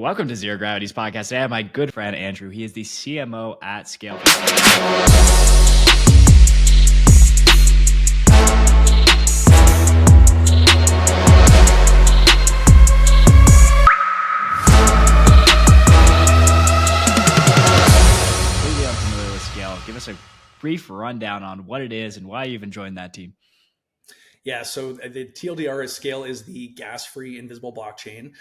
Welcome to Zero Gravity's podcast. Today I have my good friend, Andrew. He is the CMO at SKALE. Completely unfamiliar with SKALE. Give us a brief rundown on what it is and why you even joined that team. Yeah, so the TLDR at SKALE is the gas-free invisible blockchain.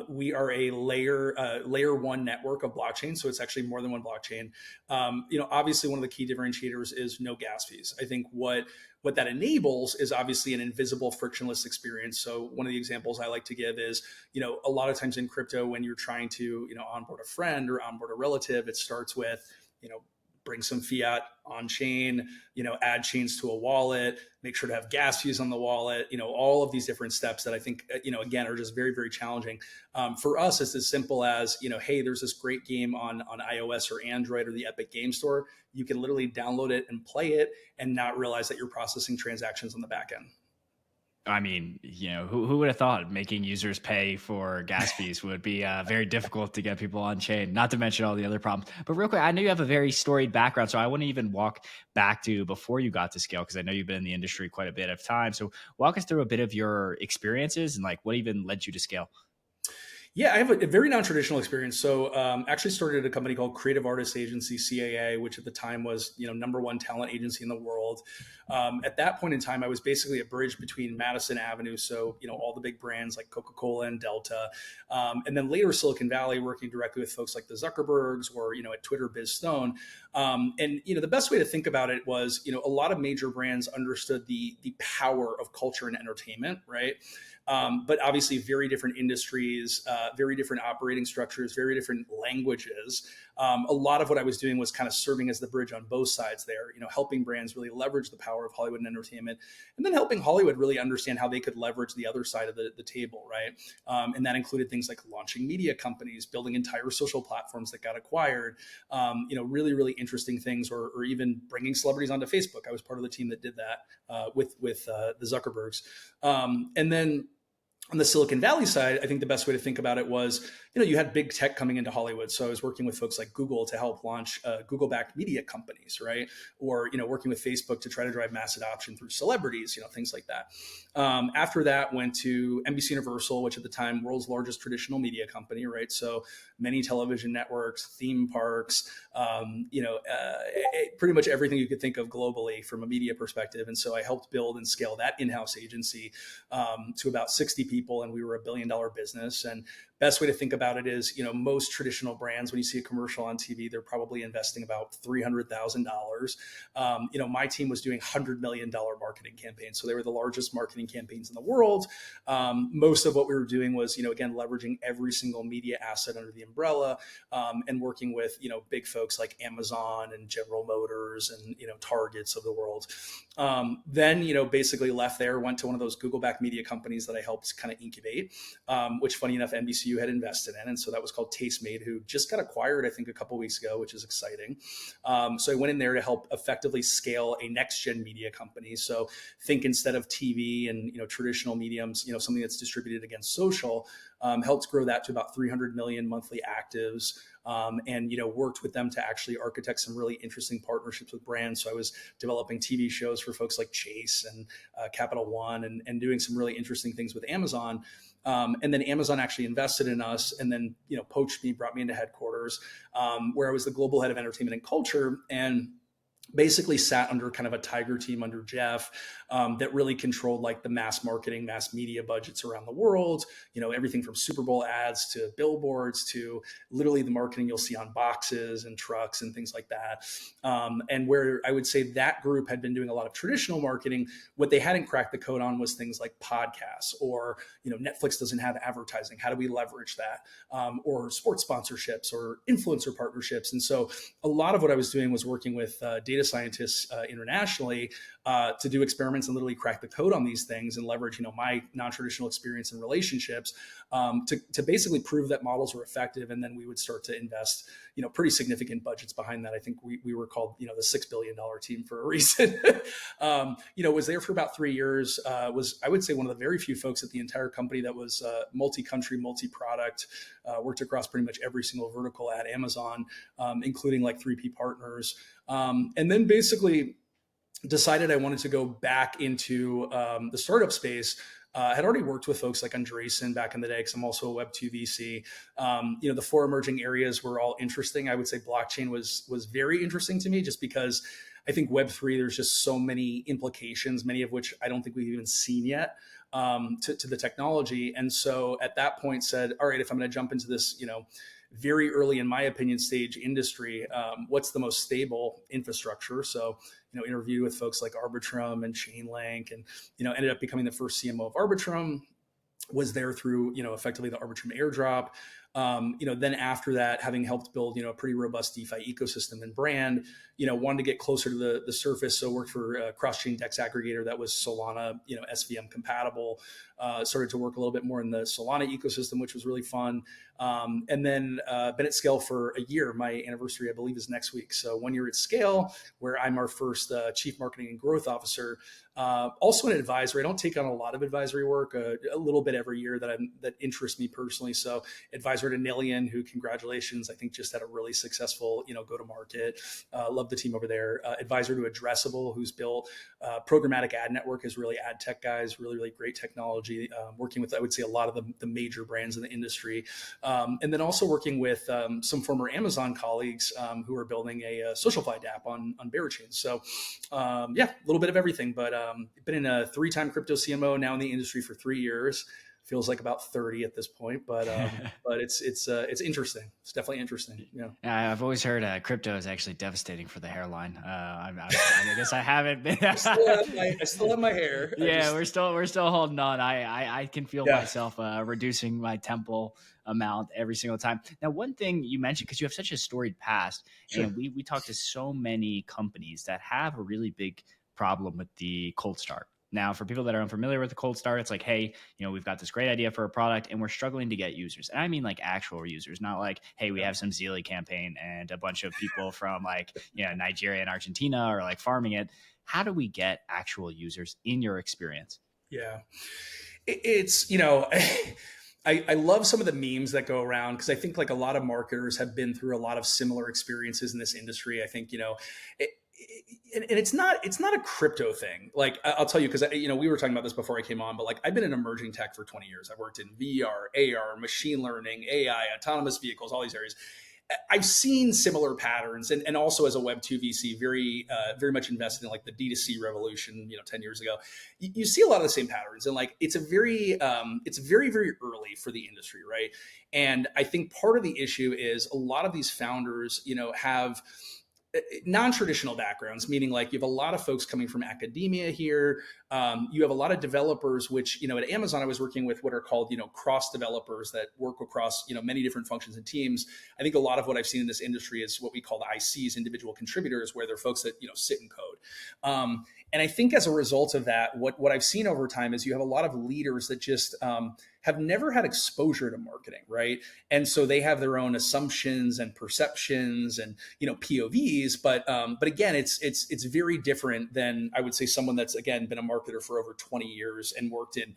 We are a layer one network of blockchain, so it's actually more than one blockchain. Obviously one of the key differentiators is no gas fees. I think what that enables is obviously an invisible, frictionless experience. So one of the examples I like to give is, a lot of times in crypto, when you're trying to, onboard a friend or onboard a relative, it starts with, bring some fiat on chain, add chains to a wallet, make sure to have gas fees on the wallet, all of these different steps that I think, again, are just very, very challenging. For us, it's as simple as, hey, there's this great game on iOS or Android or the Epic Game Store. You can literally download it and play it and not realize that you're processing transactions on the back end. I mean, who would have thought making users pay for gas fees would be very difficult to get people on chain, not to mention all the other problems. But real quick, I know you have a very storied background, so I want to even walk back to before you got to SKALE, because I know you've been in the industry quite a bit of time. So walk us through a bit of your experiences and what even led you to SKALE. Yeah, I have a very non-traditional experience. So actually started a company called Creative Artists Agency, CAA, which at the time was, #1 talent agency in the world. At that point in time, I was basically a bridge between Madison Avenue. So, all the big brands like Coca-Cola and Delta. And then later Silicon Valley, working directly with folks like the Zuckerbergs or, at Twitter, Biz Stone. And, the best way to think about it was, a lot of major brands understood the power of culture and entertainment, right? But obviously very different industries, very different operating structures, very different languages. A lot of what I was doing was kind of serving as the bridge on both sides there, helping brands really leverage the power of Hollywood and entertainment, and then helping Hollywood really understand how they could leverage the other side of the table, right? And that included things like launching media companies, building entire social platforms that got acquired, really, really interesting things, or even bringing celebrities onto Facebook. I was part of the team that did that with the Zuckerbergs. And then on the Silicon Valley side, I think the best way to think about it was, you had big tech coming into Hollywood. So I was working with folks like Google to help launch Google-backed media companies, right? Or, working with Facebook to try to drive mass adoption through celebrities, things like that. After that, went to NBC Universal, which at the time, world's largest traditional media company, right? So many television networks, theme parks, pretty much everything you could think of globally from a media perspective. And so I helped build and scale that in-house agency to about 60 people, and we were $1 billion business. And best way to think about it is, most traditional brands, when you see a commercial on TV, they're probably investing about $300,000. My team was doing $100 million marketing campaigns. So they were the largest marketing campaigns in the world. Most of what we were doing was, again, leveraging every single media asset under the umbrella, and working with, big folks like Amazon and General Motors and, Targets of the world. Then, basically left there, went to one of those Google-backed media companies that I helped kind of incubate, which funny enough, NBCU had invested in. And so that was called Tastemade, who just got acquired, I think, a couple of weeks ago, which is exciting. So I went in there to help effectively scale a next-gen media company. So think instead of TV and, traditional mediums, something that's distributed against social, helped grow that to about 300 million monthly actives. And worked with them to actually architect some really interesting partnerships with brands. So I was developing TV shows for folks like Chase and Capital One, and doing some really interesting things with Amazon. And then Amazon actually invested in us, and then poached me, brought me into headquarters, where I was the global head of entertainment and culture, and basically sat under kind of a tiger team under Jeff that really controlled the mass marketing, mass media budgets around the world, everything from Super Bowl ads to billboards to literally the marketing you'll see on boxes and trucks and things like that. And where I would say that group had been doing a lot of traditional marketing, what they hadn't cracked the code on was things like podcasts, or, Netflix doesn't have advertising. How do we leverage that? Or sports sponsorships or influencer partnerships. And so a lot of what I was doing was working with data data scientists internationally to do experiments and literally crack the code on these things and leverage, my non-traditional experience and relationships to basically prove that models were effective. And then we would start to invest, pretty significant budgets behind that. I think we were called, the $6 billion team for a reason. Was there for about 3 years, was, I would say, one of the very few folks at the entire company that was multi-country, multi-product, worked across pretty much every single vertical at Amazon, including like 3P partners. And then basically decided I wanted to go back into the startup space. I had already worked with folks like Andreessen back in the day because I'm also a Web2 VC. The 4 emerging areas were all interesting. I would say blockchain was very interesting to me just because I think Web3, there's just so many implications, many of which I don't think we've even seen yet to the technology. And so at that point said, all right, if I'm going to jump into this, very early, in my opinion, stage industry, what's the most stable infrastructure? So, interviewed with folks like Arbitrum and Chainlink and, ended up becoming the first CMO of Arbitrum, was there through, effectively the Arbitrum airdrop. Then after that, having helped build, a pretty robust DeFi ecosystem and brand, wanted to get closer to the surface. So worked for a cross-chain DEX aggregator that was Solana, SVM compatible, started to work a little bit more in the Solana ecosystem, which was really fun. And then been at Scale for a year. My anniversary, I believe, is next week. So 1 year at Scale, where I'm our first chief marketing and growth officer. Also an advisor. I don't take on a lot of advisory work, a little bit every year that interests me personally. So advisor to Nillian, who, congratulations, I think just had a really successful, go-to-market. Love the team over there. Advisor to Addressable, who's built programmatic ad network, is really AdTech guys, really, really great technology. Working with, I would say, a lot of the major brands in the industry. And then also working with some former Amazon colleagues who are building a SocialFi app on Berachain. So a little bit of everything, but been in a 3-time crypto CMO now in the industry for 3 years. Feels like about 30 at this point, but it's interesting. It's definitely interesting. Yeah, I've always heard crypto is actually devastating for the hairline. I guess I haven't been. I still have my hair. Yeah, we're still holding on. I can feel myself reducing my temple amount every single time. Now, one thing you mentioned, because you have such a storied past, and we talk to so many companies that have a really big problem with the cold start. Now, for people that are unfamiliar with the cold start, it's like, hey, we've got this great idea for a product and we're struggling to get users. And I mean like actual users, not like, hey, we have some Zealy campaign and a bunch of people from like, Nigeria and Argentina are like farming it. How do we get actual users in your experience? Yeah, it's, I love some of the memes that go around because I think like a lot of marketers have been through a lot of similar experiences in this industry. I think, and it's not a crypto thing. Like I'll tell you, because we were talking about this before I came on, but like I've been in emerging tech for 20 years. I've worked in VR, AR, machine learning, AI, autonomous vehicles, all these areas. I've seen similar patterns, and also as a Web2 VC, very much invested in like the D2C revolution, 10 years ago. You see a lot of the same patterns, and like it's very, very early for the industry, right? And I think part of the issue is a lot of these founders, have non-traditional backgrounds, meaning like you have a lot of folks coming from academia here. You have a lot of developers, which, at Amazon, I was working with what are called, cross developers that work across, many different functions and teams. I think a lot of what I've seen in this industry is what we call the ICs, individual contributors, where they're folks that, sit and code. And I think as a result of that, what I've seen over time is you have a lot of leaders that just have never had exposure to marketing, right? And so they have their own assumptions and perceptions and POVs, but again, it's very different than, I would say, someone that's again been a marketer for over 20 years and worked in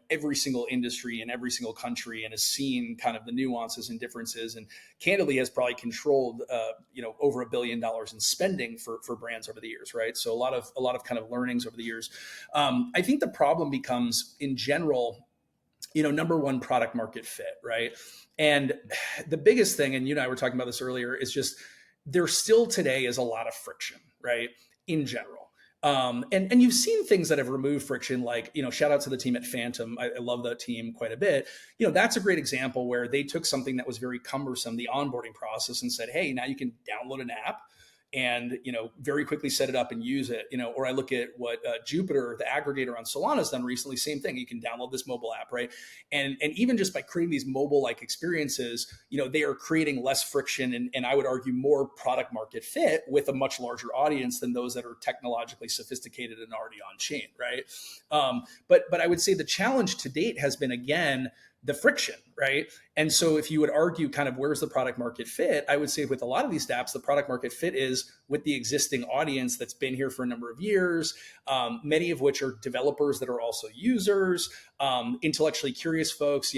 every single industry in every single country and has seen kind of the nuances and differences, and candidly has probably controlled over $1 billion in spending for brands over the years, right? So a lot of kind of learnings over the years. I think the problem becomes in general, number one, product market fit, right? And the biggest thing, and you and I were talking about this earlier, is just there still today is a lot of friction, right? In general. And you've seen things that have removed friction, like, shout out to the team at Phantom. I love that team quite a bit. That's a great example where they took something that was very cumbersome, the onboarding process, and said, hey, now you can download an app and, very quickly set it up and use it, or I look at what Jupiter, the aggregator on Solana, has done recently. Same thing. You can download this mobile app, right? And even just by creating these mobile-like experiences, they are creating less friction and I would argue more product market fit with a much larger audience than those that are technologically sophisticated and already on chain, right? But I would say the challenge to date has been, again, the friction, right? And so if you would argue kind of where's the product market fit, I would say with a lot of these dApps, the product market fit is with the existing audience that's been here for a number of years, many of which are developers that are also users, intellectually curious folks.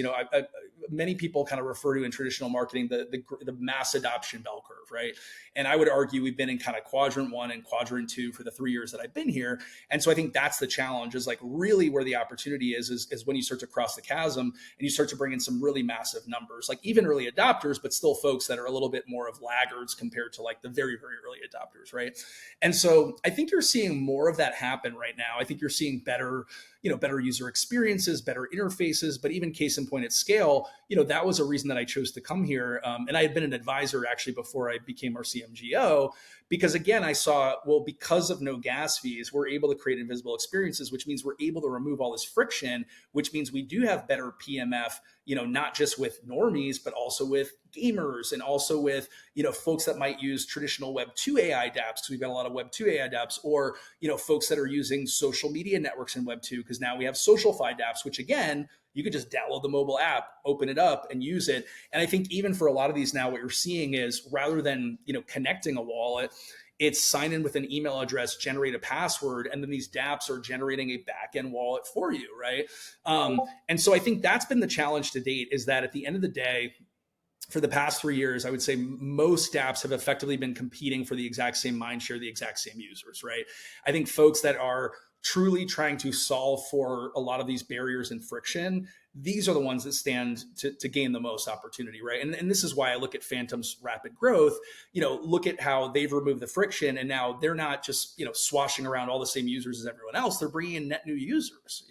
Many people kind of refer to in traditional marketing the mass adoption bell curve, right? And I would argue we've been in kind of quadrant 1 and quadrant 2 for the 3 years that I've been here. And so I think that's the challenge, is like really where the opportunity is when you start to cross the chasm and you start to bring in some really massive numbers, like even early adopters, but still folks that are a little bit more of laggards compared to like the very, very early adopters, right? And so I think you're seeing more of that happen right now. I think you're seeing better user experiences, better interfaces, but even case in point at Scale, that was a reason that I chose to come here. And I had been an advisor actually before I became our CMGO, because again, I saw, well, because of no gas fees, we're able to create invisible experiences, which means we're able to remove all this friction, which means we do have better PMF, not just with normies, but also with gamers and also with, folks that might use traditional Web 2 AI dApps, because we've got a lot of Web 2 AI dApps, or, folks that are using social media networks in Web 2, because now we have SocialFi dApps, which again, you could just download the mobile app, open it up and use it. And I think even for a lot of these now, what you're seeing is rather than, connecting a wallet, it's sign in with an email address, generate a password, and then these dApps are generating a backend wallet for you, right? And so I think that's been the challenge to date, is that at the end of the day, for the past 3 years, I would say most dApps have effectively been competing for the exact same mindshare, the exact same users, right? I think folks that are truly trying to solve for a lot of these barriers and friction, these are the ones that stand to gain the most opportunity, right? And this is why I look at Phantom's rapid growth, look at how they've removed the friction, and now they're not just, swashing around all the same users as everyone else, they're bringing in net new users,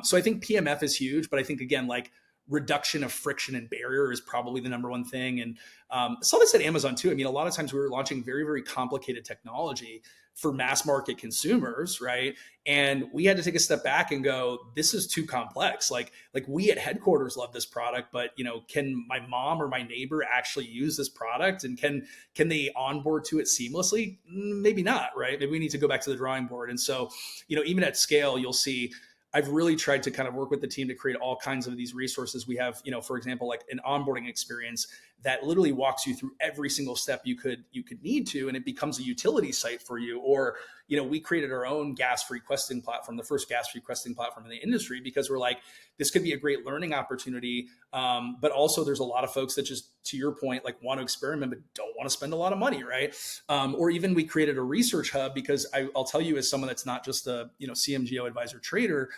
So I think PMF is huge, but I think again, like reduction of friction and barrier is probably the number one thing. And I saw this at Amazon too. I mean, a lot of times we were launching very, very complicated technology for mass market consumers, right? And we had to take a step back and go, this is too complex. Like we at headquarters love this product, but can my mom or my neighbor actually use this product? And can they onboard to it seamlessly? Maybe not, right? Maybe we need to go back to the drawing board. And so, even at Scale, you'll see I've really tried to kind of work with the team to create all kinds of these resources. We have, for example, like an onboarding experience that literally walks you through every single step you could need to, and it becomes a utility site for you. Or, we created our own gas-free questing platform, the first gas-free questing platform in the industry, because we're like, this could be a great learning opportunity. But also there's a lot of folks that just, to your point, like want to experiment, but don't want to spend a lot of money, right? Or even we created a research hub, because I'll tell you, as someone that's not just a, CMGO advisor trader,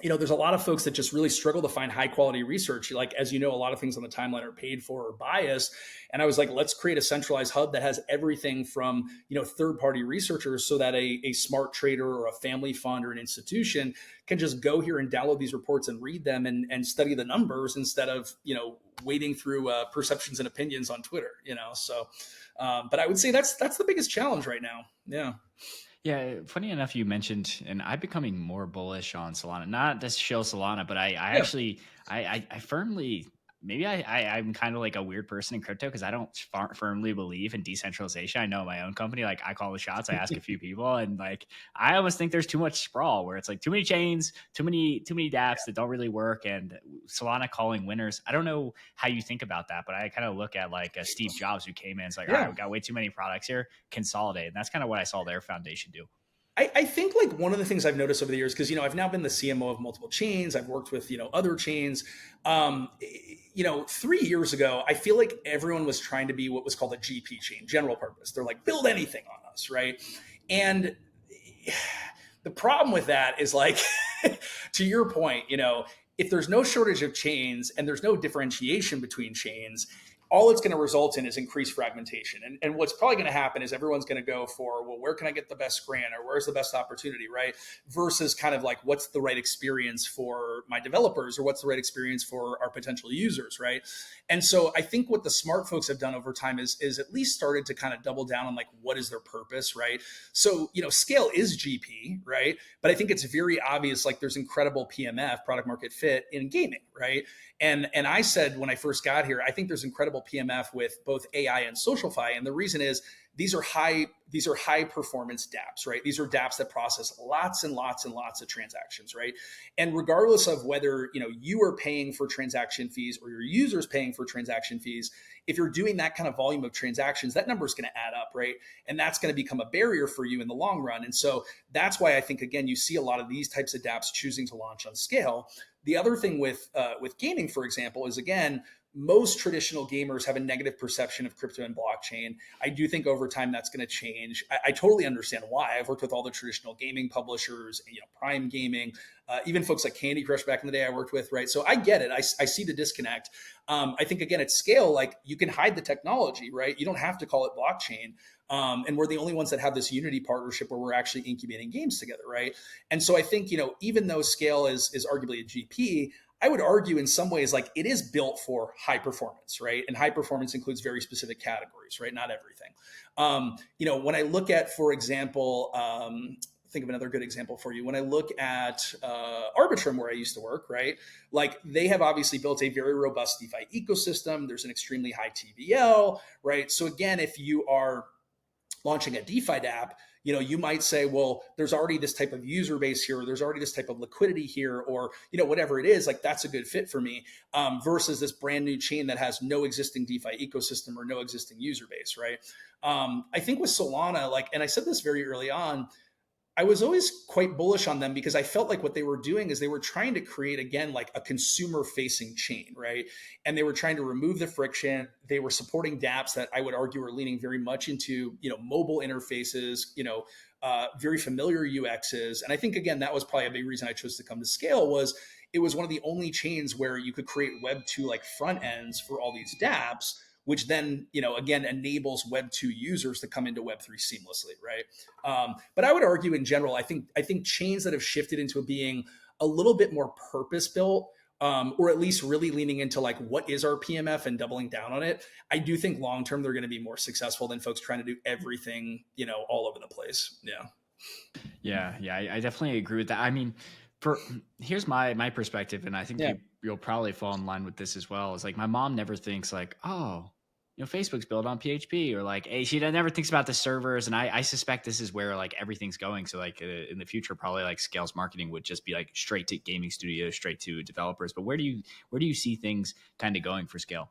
there's a lot of folks that just really struggle to find high quality research. Like, as a lot of things on the timeline are paid for or biased. And I was like, let's create a centralized hub that has everything from, third party researchers, so that a smart trader or a family fund or an institution can just go here and download these reports and read them and study the numbers instead of, wading through perceptions and opinions on Twitter, So, but I would say that's the biggest challenge right now. Yeah. Yeah, funny enough, you mentioned, and I'm becoming more bullish on Solana. Not to shill Solana, but I actually, I firmly, maybe I'm kind of like a weird person in crypto, because I don't firmly believe in decentralization. I know my own company, like I call the shots. I ask a few people, and like I almost think there's too much sprawl, where it's like too many chains, too many dApps that don't really work, and Solana calling winners. I don't know how you think about that, but I kind of look at like Steve Jobs, who came in, it's like, all right, we've got way too many products here, consolidate, and that's kind of what I saw their foundation do. I think like one of the things I've noticed over the years, because, I've now been the CMO of multiple chains. I've worked with, other chains. 3 years ago, I feel like everyone was trying to be what was called a GP chain, general purpose. They're like, build anything on us, right? And the problem with that is like, to your point, if there's no shortage of chains and there's no differentiation between chains, all it's going to result in is increased fragmentation. And what's probably going to happen is everyone's going to go for, well, where can I get the best grant, or where's the best opportunity, right? Versus kind of like, what's the right experience for my developers, or what's the right experience for our potential users, right? And so I think what the smart folks have done over time is at least started to kind of double down on like, what is their purpose, right? So, SKALE is GP, right? But I think it's very obvious, like there's incredible PMF, product market fit, in gaming, right? And I said when I first got here, I think there's incredible PMF with both AI and SocialFi. And the reason is these are high performance dApps, right? These are dApps that process lots and lots and lots of transactions, right? And regardless of whether you are paying for transaction fees or your users paying for transaction fees, if you're doing that kind of volume of transactions, that number is going to add up, right? And that's going to become a barrier for you in the long run. And so that's why I think, again, you see a lot of these types of dApps choosing to launch on SKALE. The other thing with gaming, for example, is, again, most traditional gamers have a negative perception of crypto and blockchain. I do think over time that's going to change. I totally understand why. I've worked with all the traditional gaming publishers, Prime Gaming, even folks like Candy Crush back in the day I worked with, right? So I get it. I see the disconnect. I think, again, at SKALE, like, you can hide the technology, right? You don't have to call it blockchain. And we're the only ones that have this Unity partnership where we're actually incubating games together, right? And so I think, even though SKALE is arguably a GP, I would argue in some ways, like, it is built for high performance, right? And high performance includes very specific categories, right? Not everything. When I look at, for example, think of another good example for you. When I look at Arbitrum, where I used to work, right? Like, they have obviously built a very robust DeFi ecosystem. There's an extremely high TVL, right? So again, if you are launching a DeFi dApp, you might say, well, there's already this type of user base here, or there's already this type of liquidity here, or, whatever it is, like, that's a good fit for me, versus this brand new chain that has no existing DeFi ecosystem or no existing user base, right? I think with Solana, like, and I said this very early on, I was always quite bullish on them because I felt like what they were doing is they were trying to create, again, like a consumer facing chain, right? And they were trying to remove the friction. They were supporting dApps that I would argue are leaning very much into, mobile interfaces, very familiar UXs. And I think, again, that was probably a big reason I chose to come to SKALE. Was it was one of the only chains where you could create Web 2 like front ends for all these dApps, which then, again, enables Web 2 users to come into Web 3 seamlessly, right? But I would argue in general, I think chains that have shifted into being a little bit more purpose-built, or at least really leaning into like, what is our PMF and doubling down on it, I do think long-term they're going to be more successful than folks trying to do everything, all over the place. Yeah, I definitely agree with that. I mean, here's my perspective, and I think you'll probably fall in line with this as well. Is like, my mom never thinks like, oh, Facebook's built on PHP, or like, hey, she never thinks about the servers. And I suspect this is where like everything's going. So like in the future, probably like SKALE's marketing would just be like straight to gaming studios, straight to developers. But where do you see things kind of going for SKALE?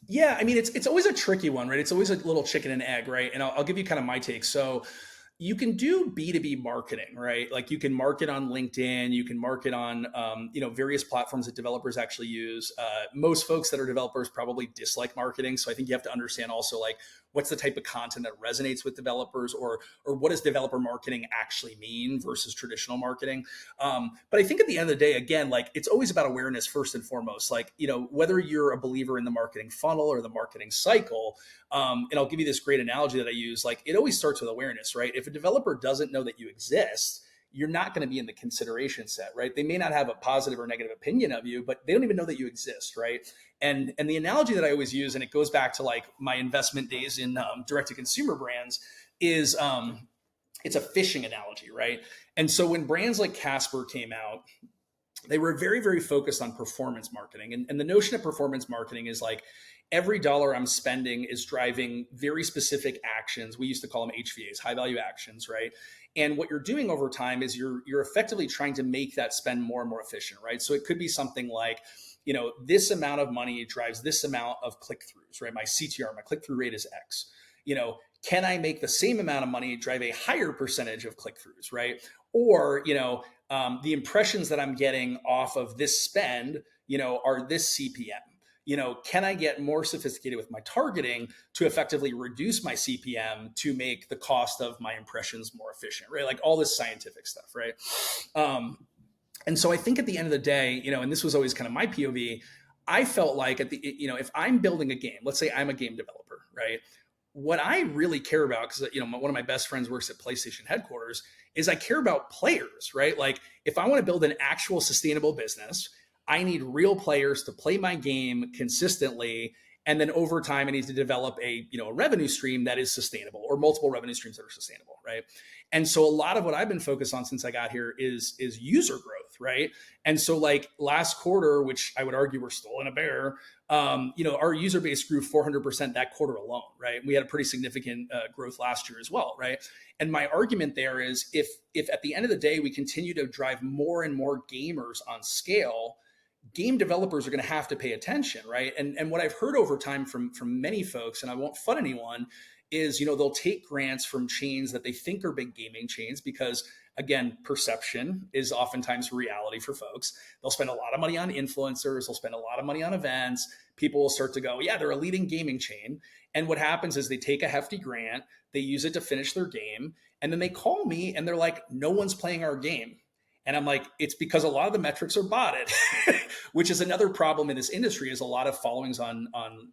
Yeah, I mean, it's always a tricky one, right? It's always a little chicken and egg, right? And I'll give you kind of my take. So you can do B2B marketing, right? Like, you can market on LinkedIn, you can market on, various platforms that developers actually use. Most folks that are developers probably dislike marketing. So I think you have to understand also, like, what's the type of content that resonates with developers, or what does developer marketing actually mean versus traditional marketing? But I think at the end of the day, again, like, it's always about awareness first and foremost. Like, whether you're a believer in the marketing funnel or the marketing cycle, and I'll give you this great analogy that I use, like, it always starts with awareness, right? If a developer doesn't know that you exist, you're not going to be in the consideration set, right? They may not have a positive or negative opinion of you, but they don't even know that you exist, right? And the analogy that I always use, and it goes back to like my investment days in direct-to-consumer brands, is it's a fishing analogy, right? And so when brands like Casper came out, they were very, very focused on performance marketing. And the notion of performance marketing is like, every dollar I'm spending is driving very specific actions. We used to call them HVAs, high value actions, right? And what you're doing over time is you're effectively trying to make that spend more and more efficient, right? So it could be something like, this amount of money drives this amount of click-throughs, right? My CTR, my click-through rate is X. Can I make the same amount of money drive a higher percentage of click-throughs, right? Or, the impressions that I'm getting off of this spend, are this CPM. Can I get more sophisticated with my targeting to effectively reduce my CPM to make the cost of my impressions more efficient, right? Like, all this scientific stuff, right? And so I think at the end of the day, and this was always kind of my POV, I felt like if I'm building a game, let's say I'm a game developer, right? What I really care about, because one of my best friends works at PlayStation headquarters, is I care about players, right? Like if I want to build an actual sustainable business, I need real players to play my game consistently. And then over time, I need to develop a revenue stream that is sustainable, or multiple revenue streams that are sustainable, right? And so a lot of what I've been focused on since I got here is user growth, right? And so like last quarter, which I would argue we're still in a bear, our user base grew 400% that quarter alone, right? We had a pretty significant growth last year as well, right? And my argument there is if at the end of the day we continue to drive more and more gamers on Scale, game developers are going to have to pay attention, right? And what I've heard over time from many folks, and I won't fud anyone, is they'll take grants from chains that they think are big gaming chains because, again, perception is oftentimes reality for folks. They'll spend a lot of money on influencers. They'll spend a lot of money on events. People will start to go, yeah, they're a leading gaming chain. And what happens is they take a hefty grant, they use it to finish their game, and then they call me and they're like, no one's playing our game. And I'm like, it's because a lot of the metrics are botted, which is another problem in this industry. Is a lot of followings on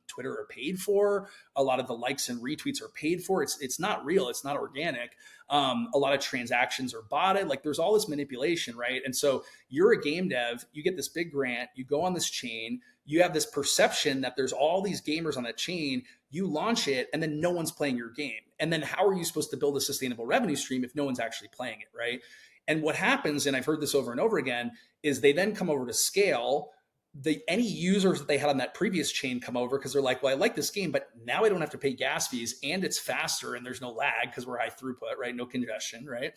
Twitter are paid for. A lot of the likes and retweets are paid for. It's not real. It's not organic. A lot of transactions are botted. Like there's all this manipulation, right? And so you're a game dev, you get this big grant, you go on this chain, you have this perception that there's all these gamers on that chain, you launch it, and then no one's playing your game. And then how are you supposed to build a sustainable revenue stream if no one's actually playing it, right? And what happens, and I've heard this over and over again, is they then come over to Scale. Any users that they had on that previous chain come over because they're like, well, I like this game, but now I don't have to pay gas fees and it's faster and there's no lag because we're high throughput, right? No congestion, right?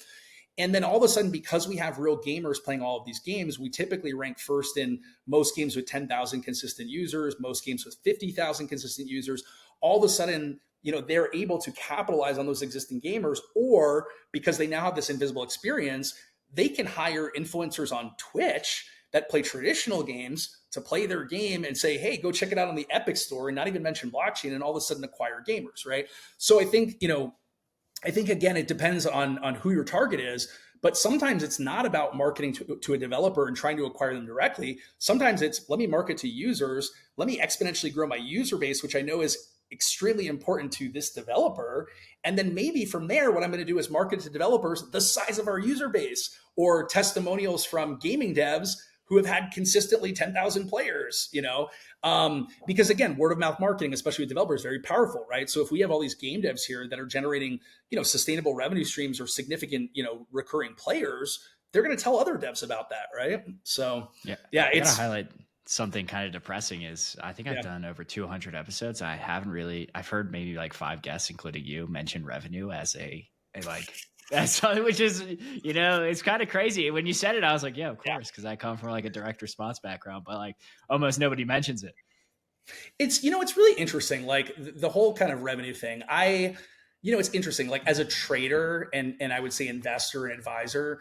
And then all of a sudden, because we have real gamers playing all of these games, we typically rank first in most games with 10,000 consistent users, most games with 50,000 consistent users. All of a sudden, they're able to capitalize on those existing gamers, or because they now have this invisible experience, they can hire influencers on Twitch that play traditional games to play their game and say, hey, go check it out on the Epic store and not even mention blockchain, and all of a sudden acquire gamers, right? So I think, again, it depends on who your target is, but sometimes it's not about marketing to a developer and trying to acquire them directly. Sometimes it's, let me market to users, let me exponentially grow my user base, which I know is extremely important to this developer. And then maybe from there, what I'm going to do is market to developers the size of our user base, or testimonials from gaming devs who have had consistently 10,000 players, because again, word of mouth marketing, especially with developers, is very powerful, right? So if we have all these game devs here that are generating, sustainable revenue streams or significant, recurring players, they're going to tell other devs about that, right? So yeah, it's highlight something kind of depressing is I think I've done over 200 episodes. I've heard maybe like 5 guests, including you, mention revenue as a that's something which is, it's kind of crazy. When you said it, I was like, yeah, of course. Cause I come from like a direct response background, but like almost nobody mentions it. It's, it's really interesting. Like the whole kind of revenue thing. It's interesting. Like as a trader and I would say investor and advisor,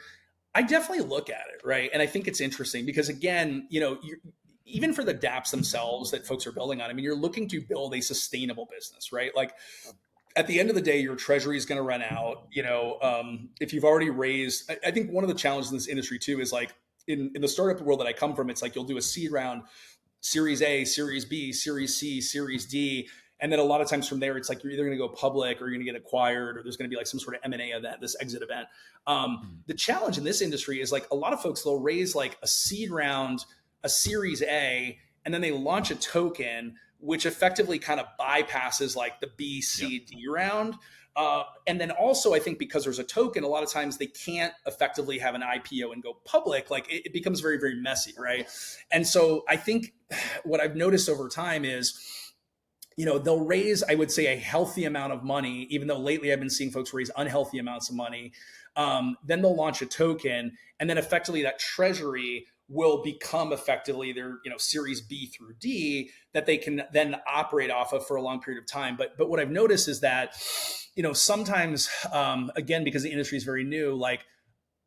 I definitely look at it. Right. And I think it's interesting because again, even for the dApps themselves that folks are building on, I mean, you're looking to build a sustainable business, right? Like at the end of the day, your treasury is going to run out. If you've already raised, I think one of the challenges in this industry too is like in the startup world that I come from, it's like you'll do a seed round, Series A, Series B, Series C, Series D. And then a lot of times from there, it's like you're either going to go public or you're going to get acquired, or there's going to be like some sort of M&A event, this exit event. The challenge in this industry is like a lot of folks, they'll raise like a seed round, a Series A, and then they launch a token, which effectively kind of bypasses like the B, C, D round. And then also, I think because there's a token, a lot of times they can't effectively have an IPO and go public. Like it becomes very, very messy, right? And so I think what I've noticed over time is, they'll raise, I would say, a healthy amount of money, even though lately I've been seeing folks raise unhealthy amounts of money. Then they'll launch a token, and then effectively that treasury will become effectively their, Series B through D that they can then operate off of for a long period of time. But what I've noticed is that, sometimes, again, because the industry is very new, like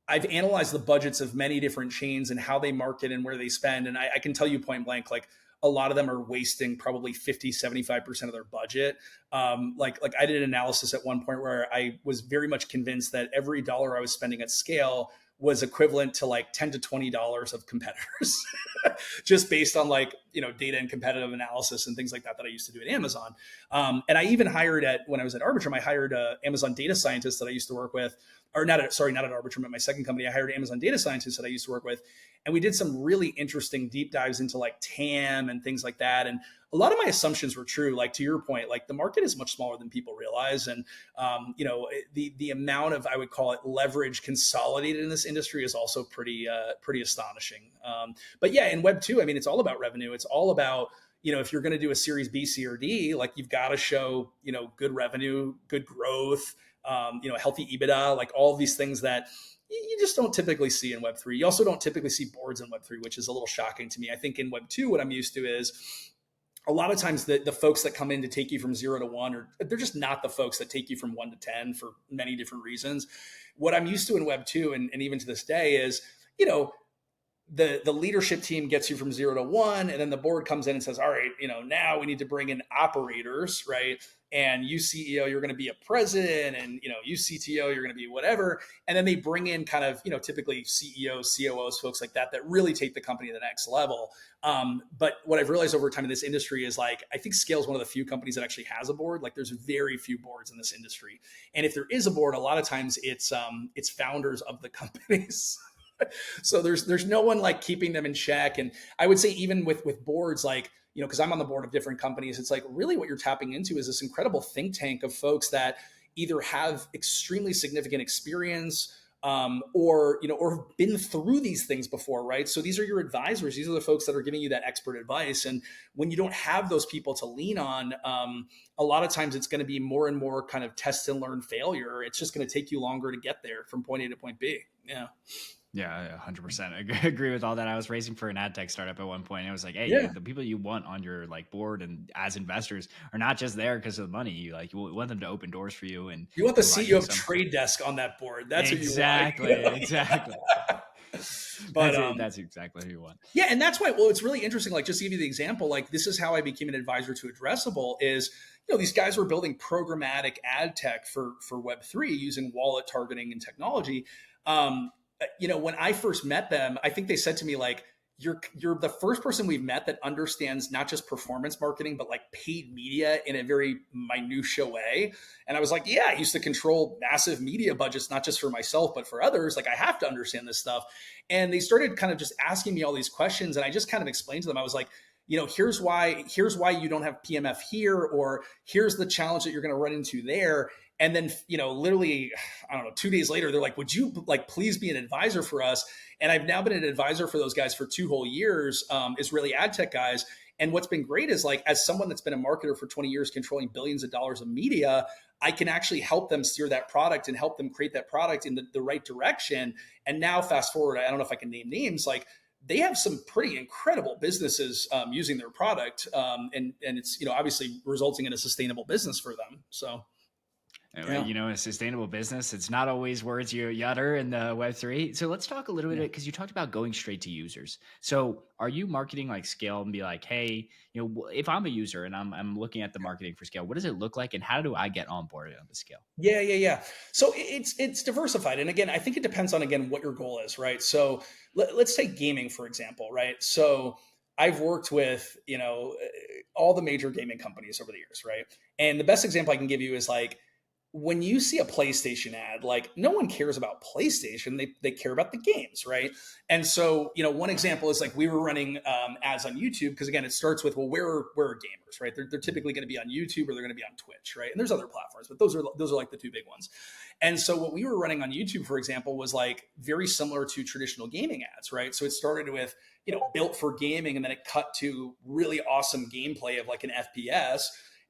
I've analyzed the budgets of many different chains and how they market and where they spend. And I can tell you point blank, like a lot of them are wasting probably 50, 75% of their budget. Like I did an analysis at one point where I was very much convinced that every dollar I was spending at Scale was equivalent to like $10 to $20 of competitors, just based on like, data and competitive analysis and things like that I used to do at Amazon. And I even hired when I was at Arbitrum, I hired a Amazon data scientist that I used to work with, or not at Arbitrum, at my second company. I hired Amazon data scientists that I used to work with. And we did some really interesting deep dives into like TAM and things like that. And a lot of my assumptions were true. Like to your point, like the market is much smaller than people realize. And, the amount of, I would call it, leverage consolidated in this industry is also pretty astonishing. But yeah, in Web 2, I mean, it's all about revenue. It's all about, if you're going to do a series B, C, or D, like you've got to show, good revenue, good growth, healthy EBITDA, like all of these things that you just don't typically see in Web3. You also don't typically see boards in Web3, which is a little shocking to me. I think in Web2, what I'm used to is a lot of times the folks that come in to take you from 0 to 1, they're just not the folks that take you from 1 to 10 for many different reasons. What I'm used to in Web2 and even to this day is, the leadership team gets you from 0 to 1, and then the board comes in and says, all right, now we need to bring in operators, right? And you CEO, you're going to be a president, and you CTO, you're going to be whatever. And then they bring in kind of, typically CEOs, COOs, folks like that really take the company to the next level. But what I've realized over time in this industry is like, I think Scale is one of the few companies that actually has a board. Like there's very few boards in this industry. And if there is a board, a lot of times it's founders of the companies. So there's no one like keeping them in check. And I would say even with boards, like, because I'm on the board of different companies, it's like really what you're tapping into is this incredible think tank of folks that either have extremely significant experience or have been through these things before, right? So these are your advisors. These are the folks that are giving you that expert advice. And when you don't have those people to lean on, a lot of times it's going to be more and more kind of test and learn failure. It's just going to take you longer to get there from point A to point B. Yeah. Yeah, 100%. I agree with all that. I was raising for an AdTech startup at one point. And it was like, hey, Yeah. the people you want on your like board and as investors are not just there because of the money. You want them to open doors for you, and you want the CEO of Trade Desk on that board. That's exactly, what you want. Exactly. But that's exactly who you want. Yeah, and that's why. Well, it's really interesting. Like, just to give you the example, like this is how I became an advisor to Addressable. Is these guys were building programmatic ad tech for Web3 using wallet targeting and technology. When I first met them, I think they said to me like, you're the first person we've met that understands not just performance marketing, but like paid media in a very minutia way. And I was like, yeah, I used to control massive media budgets, not just for myself, but for others. Like I have to understand this stuff. And they started kind of just asking me all these questions. And I just kind of explained to them, I was like, here's why you don't have PMF here, or here's the challenge that you're going to run into there. And then, literally, I don't know, 2 days later, they're like, would you like, please be an advisor for us? And I've now been an advisor for those guys for 2 whole years, Israeli ad tech guys. And what's been great is like, as someone that's been a marketer for 20 years, controlling billions of dollars of media, I can actually help them steer that product and help them create that product in the right direction. And now fast forward, I don't know if I can name names, like they have some pretty incredible businesses using their product. And it's, obviously resulting in a sustainable business for them. So. Yeah. A sustainable business, it's not always words you utter in the Web3. So let's talk a little bit, because you talked about going straight to users. So are you marketing like Scale and be like, hey, if I'm a user and I'm looking at the marketing for Scale, what does it look like? And how do I get onboarded on the Scale? Yeah. So it's diversified. And again, I think it depends on, what your goal is, right? So let's take gaming, for example, right? So I've worked with, all the major gaming companies over the years, right? And the best example I can give you is like, when you see a PlayStation ad, like no one cares about PlayStation, they care about the games, right? And so, one example is like we were running ads on YouTube, because again, it starts with, well, where are gamers, right? They're typically going to be on YouTube or they're going to be on Twitch, right? And there's other platforms, but those are like the 2 big ones. And so what we were running on YouTube, for example, was like very similar to traditional gaming ads, right? So it started with, built for gaming, and then it cut to really awesome gameplay of like an FPS.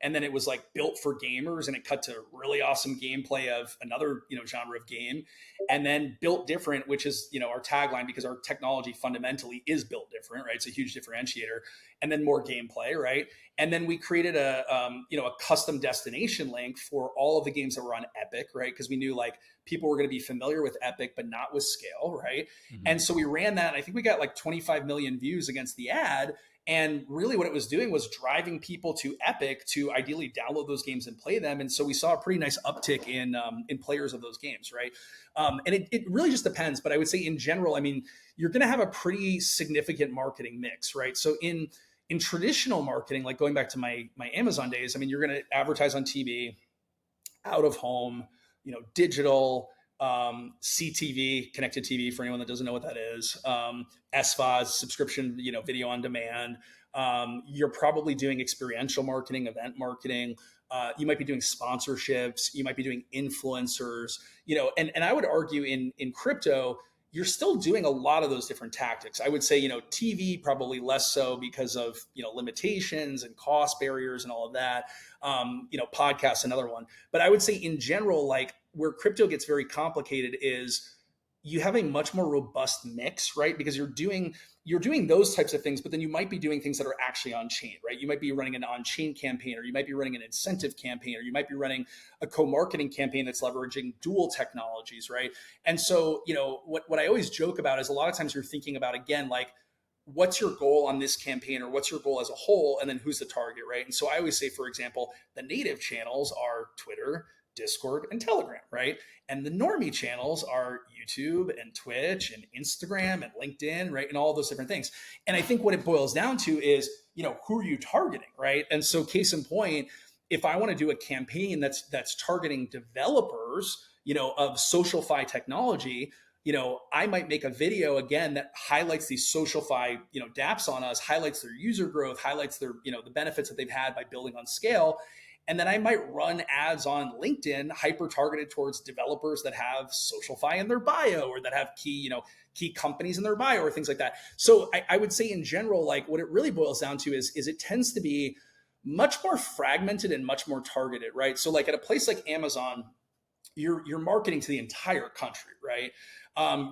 And then it was like built for gamers, and it cut to really awesome gameplay of another, genre of game. And then built different, which is, our tagline, because our technology fundamentally is built different, right? It's a huge differentiator. And then more gameplay, right? And then we created a custom destination link for all of the games that were on Epic, right? Because we knew like people were going to be familiar with Epic, but not with Scale, right? Mm-hmm. And so we ran that, and I think we got like 25 million views against the ad. And really what it was doing was driving people to Epic to ideally download those games and play them. And so we saw a pretty nice uptick in players of those games, right? And it really just depends. But I would say in general, I mean, you're going to have a pretty significant marketing mix, right? So in traditional marketing, like going back to my Amazon days, I mean, you're going to advertise on TV, out of home, digital, CTV, connected TV for anyone that doesn't know what that is, SVOD, subscription, video on demand. You're probably doing experiential marketing, event marketing. You might be doing sponsorships. You might be doing influencers, and I would argue in crypto, you're still doing a lot of those different tactics. I would say, TV probably less so because of, limitations and cost barriers and all of that. Podcasts, another one. But I would say in general, like where crypto gets very complicated is you have a much more robust mix, right? Because you're doing those types of things, but then you might be doing things that are actually on chain, right? You might be running an on-chain campaign, or you might be running an incentive campaign, or you might be running a co-marketing campaign that's leveraging dual technologies, right? And so, what I always joke about is a lot of times you're thinking about, again, like, what's your goal on this campaign, or what's your goal as a whole? And then who's the target, right? And so I always say, for example, the native channels are Twitter, Discord, and Telegram, right? And the normie channels are YouTube and Twitch and Instagram and LinkedIn, right? And all those different things. And I think what it boils down to is, who are you targeting, right? And so case in point, if I want to do a campaign that's targeting developers, of SocialFi technology, I might make a video again that highlights these SocialFi, dApps on us, highlights their user growth, highlights their, the benefits that they've had by building on Scale. And then I might run ads on LinkedIn, hyper targeted towards developers that have SocialFi in their bio, or that have key companies in their bio, or things like that. So I would say in general, like what it really boils down to is it tends to be much more fragmented and much more targeted, right? So like at a place like Amazon, you're marketing to the entire country, right?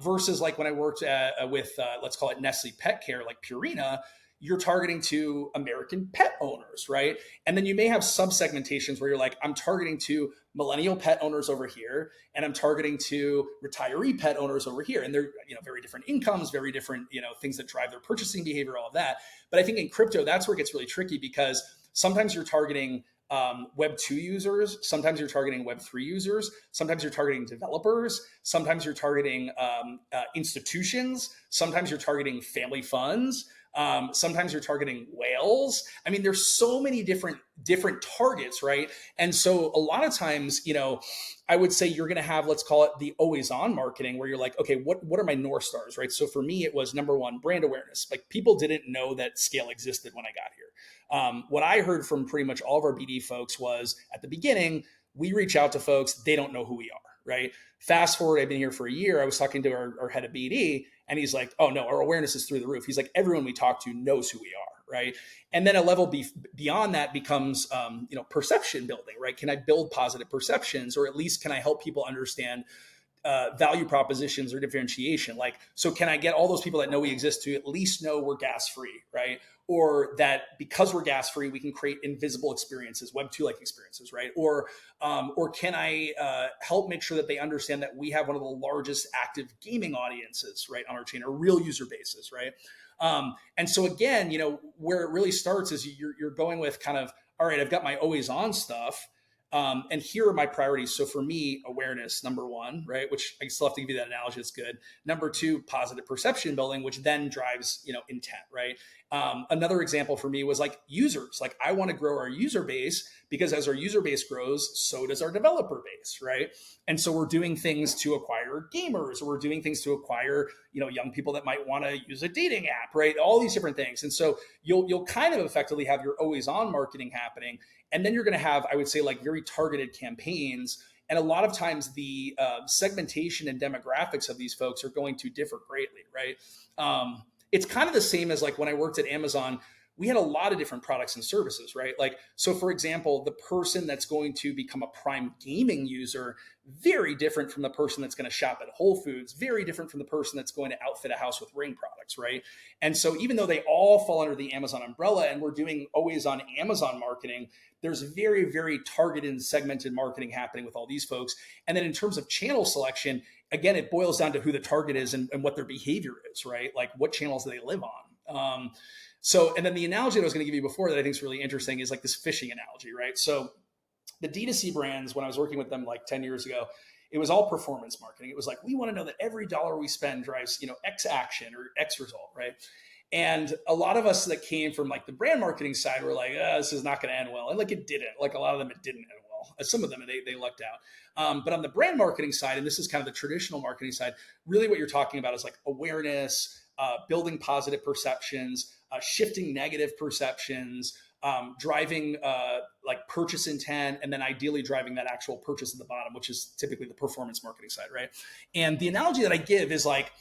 Versus like when I worked with let's call it Nestle Pet Care, like Purina, you're targeting to American pet owners, right? And then you may have sub-segmentations where you're like, I'm targeting to millennial pet owners over here, and I'm targeting to retiree pet owners over here. And they're, very different incomes, very different, things that drive their purchasing behavior, all of that. But I think in crypto, that's where it gets really tricky, because sometimes you're targeting Web 2 users, sometimes you're targeting Web 3 users, sometimes you're targeting developers, sometimes you're targeting institutions, sometimes you're targeting family funds, sometimes you're targeting whales. I mean, there's so many different targets, right? And so a lot of times, I would say you're going to have, let's call it the always on marketing, where you're like, okay, what are my North Stars, right? So for me, it was number one, brand awareness. Like people didn't know that Scale existed when I got here. What I heard from pretty much all of our BD folks was at the beginning, we reach out to folks, they don't know who we are, right? Fast forward, I've been here for a year. I was talking to our head of BD, and he's like, oh no, our awareness is through the roof. He's like, everyone we talk to knows who we are, right? And then a level beyond that becomes, perception building, right? Can I build positive perceptions, or at least can I help people understand value propositions or differentiation? Like, so can I get all those people that know we exist to at least know we're gas free, right? Or that because we're gas free, we can create invisible experiences, Web 2 like experiences, right? Or can I help make sure that they understand that we have one of the largest active gaming audiences, right, on our chain, a real user basis, right? And so again, where it really starts is you're going with kind of, all right, I've got my always on stuff. And here are my priorities. So for me, awareness, number one, right? Which I still have to give you that analogy. It's good. Number two, positive perception building, which then drives, intent, right? Another example for me was like users. Like I want to grow our user base, because as our user base grows, so does our developer base, right? And so we're doing things to acquire gamers, or we're doing things to acquire, young people that might want to use a dating app, right? All these different things. And so you'll kind of effectively have your always on marketing happening. And then you're going to have, I would say, like very targeted campaigns. And a lot of times the segmentation and demographics of these folks are going to differ greatly, right? It's kind of the same as like when I worked at Amazon, we had a lot of different products and services, right? Like, so for example, the person that's going to become a Prime gaming user, very different from the person that's going to shop at Whole Foods, very different from the person that's going to outfit a house with Ring products, right? And so even though they all fall under the Amazon umbrella and we're doing always on Amazon marketing, there's very, very targeted and segmented marketing happening with all these folks. And then in terms of channel selection, again, it boils down to who the target is and what their behavior is, right? Like what channels do they live on? So, and then the analogy that I was going to give you before that I think is really interesting is like this fishing analogy, right? So the D2C brands, when I was working with them like 10 years ago, it was all performance marketing. It was like, we want to know that every dollar we spend drives, X action or X result, right? And a lot of us that came from like the brand marketing side were like, this is not going to end well. And like it didn't. Like a lot of them, it didn't end well. Some of them, they lucked out. But on the brand marketing side, and this is kind of the traditional marketing side, really what you're talking about is like awareness, building positive perceptions, shifting negative perceptions, driving like purchase intent, and then ideally driving that actual purchase at the bottom, which is typically the performance marketing side, right? And the analogy that I give is like,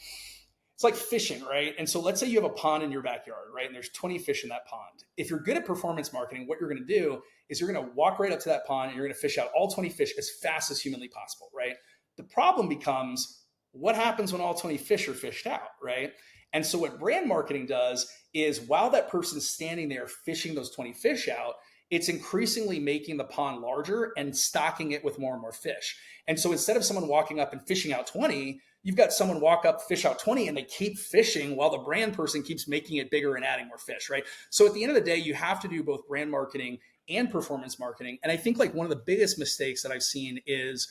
it's like fishing, right? And so let's say you have a pond in your backyard, right? And there's 20 fish in that pond. If you're good at performance marketing, what you're going to do is you're going to walk right up to that pond and you're going to fish out all 20 fish as fast as humanly possible, right? The problem becomes what happens when all 20 fish are fished out, right? And so what brand marketing does is while that person's standing there fishing those 20 fish out, it's increasingly making the pond larger and stocking it with more and more fish. And so instead of someone walking up and fishing out 20, you've got someone walk up, fish out 20, and they keep fishing while the brand person keeps making it bigger and adding more fish, right? So at the end of the day, you have to do both brand marketing and performance marketing. And I think like one of the biggest mistakes that I've seen is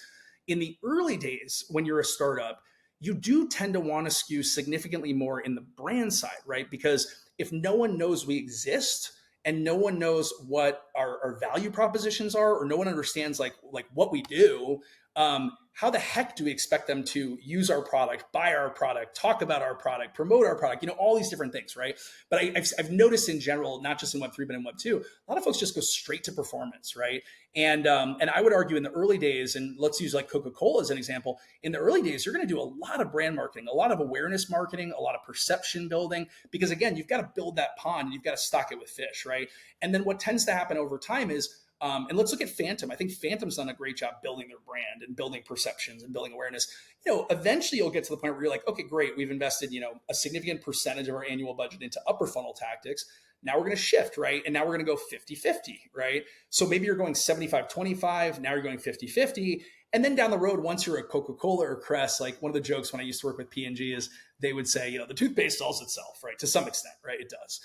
in the early days when you're a startup, you do tend to want to skew significantly more in the brand side, right? Because if no one knows we exist and no one knows what our value propositions are, or no one understands like what we do, how the heck do we expect them to use our product, buy our product, talk about our product, promote our product, all these different things, right? But I've noticed in general, not just in Web3, but in Web2, a lot of folks just go straight to performance, right? And I would argue in the early days, and let's use like Coca-Cola as an example, in the early days, you're going to do a lot of brand marketing, a lot of awareness marketing, a lot of perception building, because again, you've got to build that pond and you've got to stock it with fish, right? And then what tends to happen over time is, and let's look at Phantom. I think Phantom's done a great job building their brand and building perceptions and building awareness. Eventually you'll get to the point where you're like, okay, great. We've invested, a significant percentage of our annual budget into upper funnel tactics. Now we're going to shift, right? And now we're going to go 50-50, right? So maybe you're going 75-25. Now you're going 50-50. And then down the road, once you're a Coca-Cola or Crest, like one of the jokes when I used to work with P&G is they would say, the toothpaste sells itself, right? To some extent, right? It does.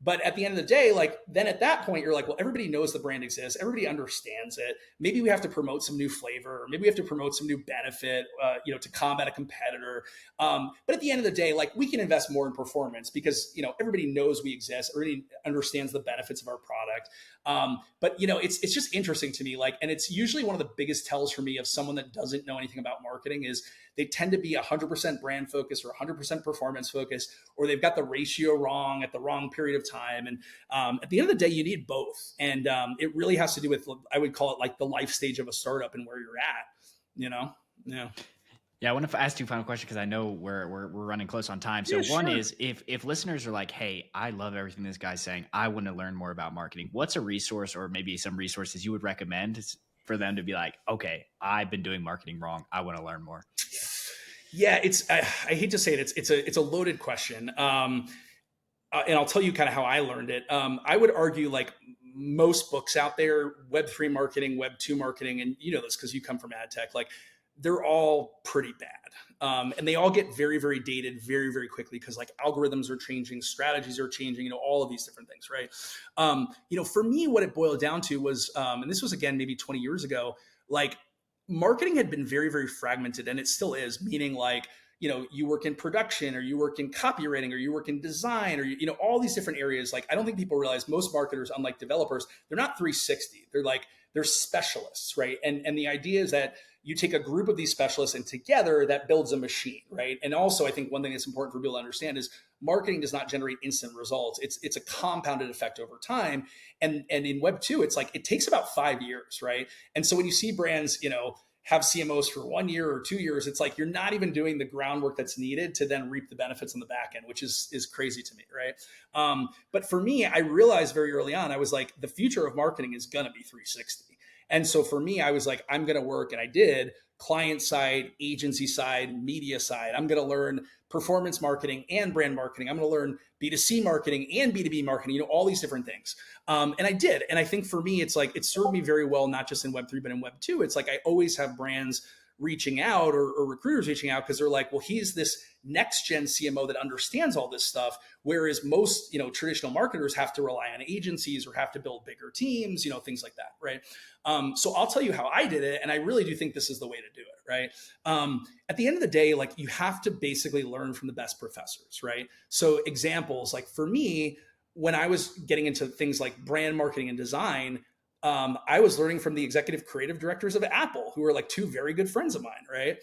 But at the end of the day, like then at that point, you're like, well, everybody knows the brand exists. Everybody understands it. Maybe we have to promote some new flavor, or maybe we have to promote some new benefit, to combat a competitor. But at the end of the day, like we can invest more in performance because, everybody knows we exist. Everybody understands the benefits of our product. But it's just interesting to me, like, and it's usually one of the biggest tells for me of someone that doesn't know anything about marketing is they tend to be 100% brand focused or 100% performance focused, or they've got the ratio wrong at the wrong period of time. And at the end of the day, you need both. And it really has to do with, I would call it like the life stage of a startup and where you're at, Yeah. Yeah, I want to ask you a final question because I know we're running close on time. So one is if listeners are like, hey, I love everything this guy's saying, I want to learn more about marketing. What's a resource or maybe some resources you would recommend for them to be like, okay, I've been doing marketing wrong. I want to learn more. Yeah, I hate to say it. It's a loaded question. And I'll tell you kind of how I learned it. I would argue like most books out there, Web3 marketing, Web2 marketing, and you know this because you come from AdTech, like they're all pretty bad. And they all get very, very dated very, very quickly because like algorithms are changing, strategies are changing, all of these different things, right? For me, what it boiled down to was, and this was again, maybe 20 years ago, like marketing had been very, very fragmented and it still is, meaning like, you work in production or you work in copywriting or you work in design or, all these different areas. Like, I don't think people realize most marketers, unlike developers, they're not 360. They're specialists, right? And the idea is that you take a group of these specialists and together that builds a machine, right? And also I think one thing that's important for people to understand is marketing does not generate instant results. It's a compounded effect over time. And in Web2, it's like, it takes about 5 years, right? And so when you see brands, have CMOs for 1 year or 2 years, it's like, you're not even doing the groundwork that's needed to then reap the benefits on the back end, which is crazy to me, right? But for me, I realized very early on, I was like, the future of marketing is going to be 360. And so for me, I was like, I'm going to work, and I did, client side, agency side, media side. I'm going to learn performance marketing and brand marketing. I'm going to learn B2C marketing and B2B marketing, all these different things. And I did. And I think for me, it's like, it served me very well, not just in Web3, but in Web2. It's like, I always have brands reaching out or recruiters reaching out because they're like, well, he's this next gen CMO that understands all this stuff. Whereas most, traditional marketers have to rely on agencies or have to build bigger teams, things like that. Right. So I'll tell you how I did it. And I really do think this is the way to do it. Right. At the end of the day, like you have to basically learn from the best professors. Right. So examples, like for me, when I was getting into things like brand marketing and design, I was learning from the executive creative directors of Apple, who are like two very good friends of mine, right?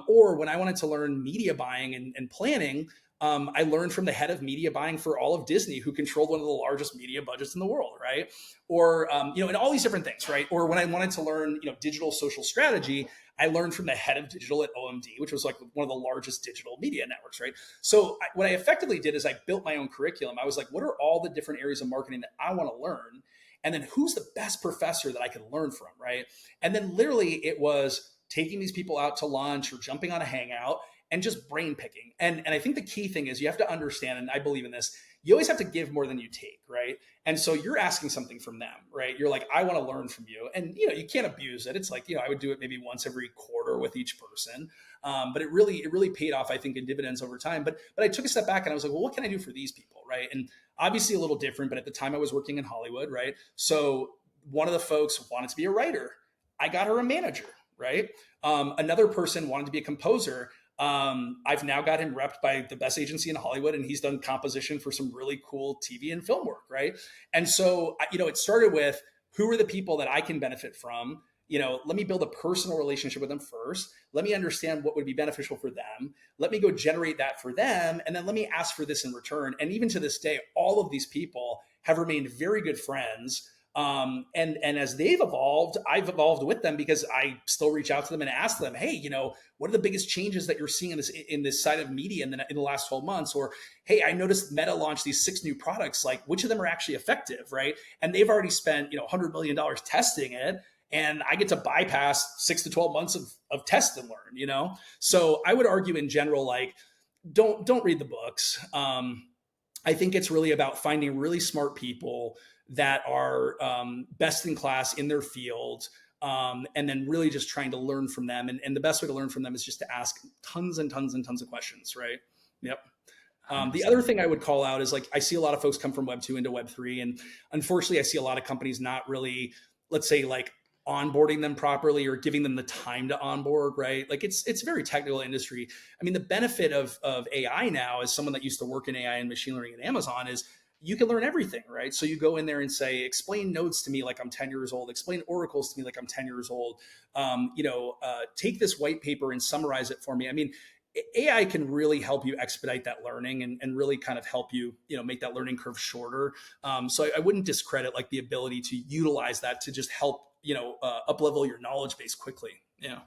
Or when I wanted to learn media buying and planning, I learned from the head of media buying for all of Disney, who controlled one of the largest media budgets in the world, right? Or, and all these different things, right? Or when I wanted to learn, digital social strategy, I learned from the head of digital at OMD, which was like one of the largest digital media networks, right? So what I effectively did is I built my own curriculum. I was like, what are all the different areas of marketing that I want to learn? And then who's the best professor that I can learn from, right? And then literally it was taking these people out to lunch or jumping on a hangout and just brain picking. And I think the key thing is you have to understand, and I believe in this, you always have to give more than you take, right? And so you're asking something from them, right? You're like, I want to learn from you. And, you can't abuse it. It's like, I would do it maybe once every quarter with each person. But it really paid off, I think, in dividends over time. But I took a step back and I was like, well, what can I do for these people, right? And obviously a little different, but at the time I was working in Hollywood, right? So one of the folks wanted to be a writer. I got her a manager, right? Another person wanted to be a composer. I've now got him repped by the best agency in Hollywood, and he's done composition for some really cool TV and film work, right? And so, it started with who are the people that I can benefit from? Let me build a personal relationship with them first. Let me understand what would be beneficial for them. Let me go generate that for them. And then let me ask for this in return. And even to this day, all of these people have remained very good friends. And as they've evolved, I've evolved with them because I still reach out to them and ask them, hey, what are the biggest changes that you're seeing in this side of media in the last 12 months? Or, hey, I noticed Meta launched these 6 new products. Like, which of them are actually effective, right? And they've already spent, $100 million testing it. And I get to bypass 6 to 12 months of test and learn, So I would argue in general, like, don't read the books. I think it's really about finding really smart people that are best in class in their field, and then really just trying to learn from them. And the best way to learn from them is just to ask tons and tons and tons of questions, right? Yep. The other thing I would call out is, like, I see a lot of folks come from Web 2 into Web 3. And unfortunately, I see a lot of companies not really, let's say, like, onboarding them properly or giving them the time to onboard, right? Like it's a very technical industry. I mean, the benefit of AI now, as someone that used to work in AI and machine learning at Amazon, is you can learn everything, right? So you go in there and say, explain nodes to me like I'm 10 years old, explain oracles to me like I'm 10 years old, take this white paper and summarize it for me. I mean, AI can really help you expedite that learning and really kind of help you, make that learning curve shorter. So I wouldn't discredit like the ability to utilize that to just help, up level your knowledge base quickly. Yeah.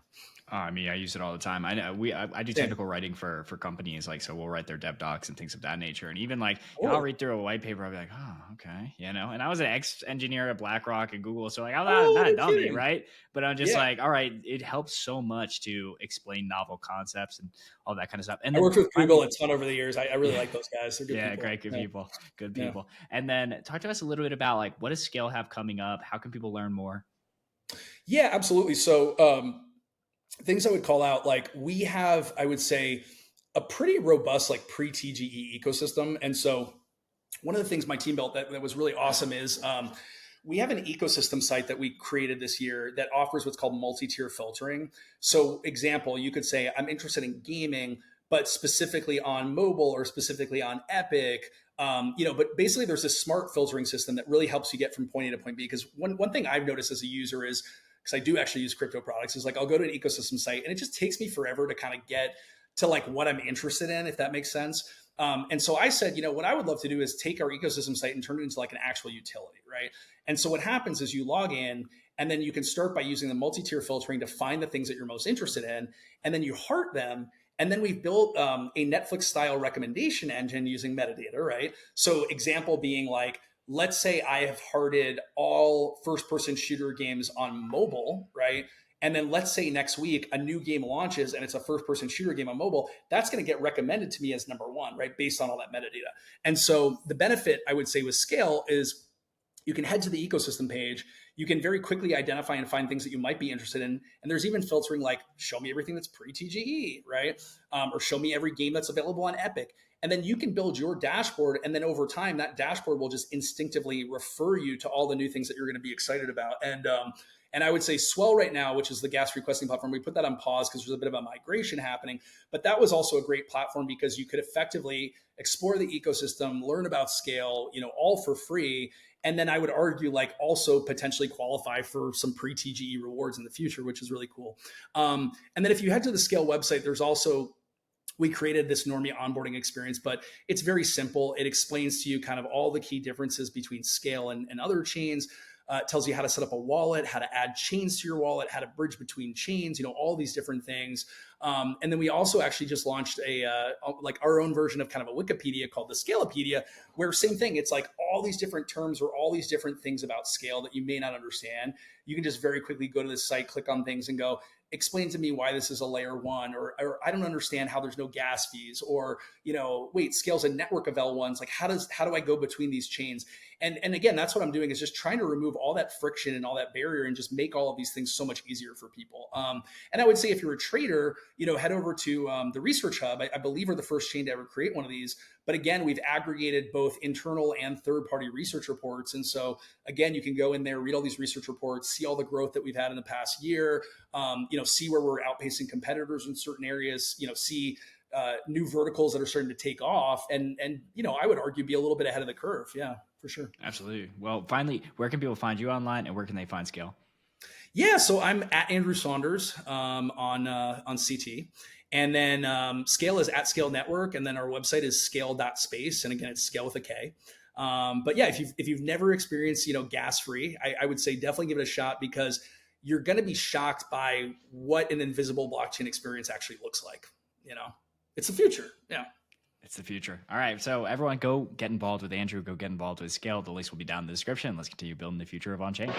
I mean, I use it all the time. I know I do technical writing for companies, like, so we'll write their dev docs and things of that nature. And even like, I'll read through a white paper, I'll be like, oh, okay. And I was an ex-engineer at BlackRock and Google. So like, I'm not a dummy, right? But I'm just like, all right, it helps so much to explain novel concepts and all that kind of stuff. And I worked with Google a ton over the years. I really like those guys. They're good people. Great, good people. And then talk to us a little bit about, like, what does SKALE have coming up? How can people learn more? Yeah, absolutely. So, things I would call out, like, we have, I would say, a pretty robust, like, pre-TGE ecosystem. And so one of the things my team built that was really awesome is we have an ecosystem site that we created this year that offers what's called multi-tier filtering. So example, you could say, I'm interested in gaming, but specifically on mobile or specifically on Epic. But basically there's this smart filtering system that really helps you get from point A to point B. Because one thing I've noticed as a user is, because I do actually use crypto products, is like, I'll go to an ecosystem site and it just takes me forever to kind of get to like what I'm interested in, if that makes sense. And so I said, what I would love to do is take our ecosystem site and turn it into like an actual utility, right? And so what happens is you log in and then you can start by using the multi-tier filtering to find the things that you're most interested in. And then you heart them. And then we've built a Netflix style recommendation engine using metadata, right? So example being like, let's say I have hearted all first-person shooter games on mobile, right? And then let's say next week a new game launches and it's a first-person shooter game on mobile. That's going to get recommended to me as number one, right? Based on all that metadata. And so the benefit I would say with SKALE is you can head to the ecosystem page. You can very quickly identify and find things that you might be interested in. And there's even filtering like, show me everything that's pre-TGE, right? Or show me every game that's available on Epic. And then you can build your dashboard. And then over time, that dashboard will just instinctively refer you to all the new things that you're going to be excited about. And I would say Swell right now, which is the gas requesting platform, we put that on pause because there's a bit of a migration happening. But that was also a great platform because you could effectively explore the ecosystem, learn about SKALE, all for free. And then I would argue like also potentially qualify for some pre-TGE rewards in the future, which is really cool. And then if you head to the SKALE website, there's also, we created this Normie onboarding experience, but it's very simple. It explains to you kind of all the key differences between SKALE and other chains. It tells you how to set up a wallet, how to add chains to your wallet, how to bridge between chains, all these different things. And then we also actually just launched like our own version of kind of a Wikipedia called the Scalepedia, where same thing. It's like all these different terms or all these different things about SKALE that you may not understand. You can just very quickly go to this site, click on things and go, explain to me why this is a layer one, or I don't understand how there's no gas fees, or, wait, SKALE's a network of L1s. Like how do I go between these chains? And again, that's what I'm doing, is just trying to remove all that friction and all that barrier and just make all of these things so much easier for people. And I would say if you're a trader, head over to the Research Hub. I believe we're the first chain to ever create one of these. But again, we've aggregated both internal and third-party research reports. And so again, you can go in there, read all these research reports, see all the growth that we've had in the past year, see where we're outpacing competitors in certain areas, see new verticals that are starting to take off. And I would argue be a little bit ahead of the curve. Yeah, for sure. Absolutely. Well, finally, where can people find you online and where can they find SKALE? Yeah, so I'm at Andrew Saunders on CT. And then SKALE is at SKALE Network. And then our website is scale.space. And again, it's SKALE with a K. But yeah, if you've never experienced, gas free, I would say definitely give it a shot, because you're going to be shocked by what an invisible blockchain experience actually looks like. It's the future. Yeah. It's the future. All right. So everyone go get involved with Andrew, go get involved with SKALE. The links will be down in the description. Let's continue building the future of on-chain.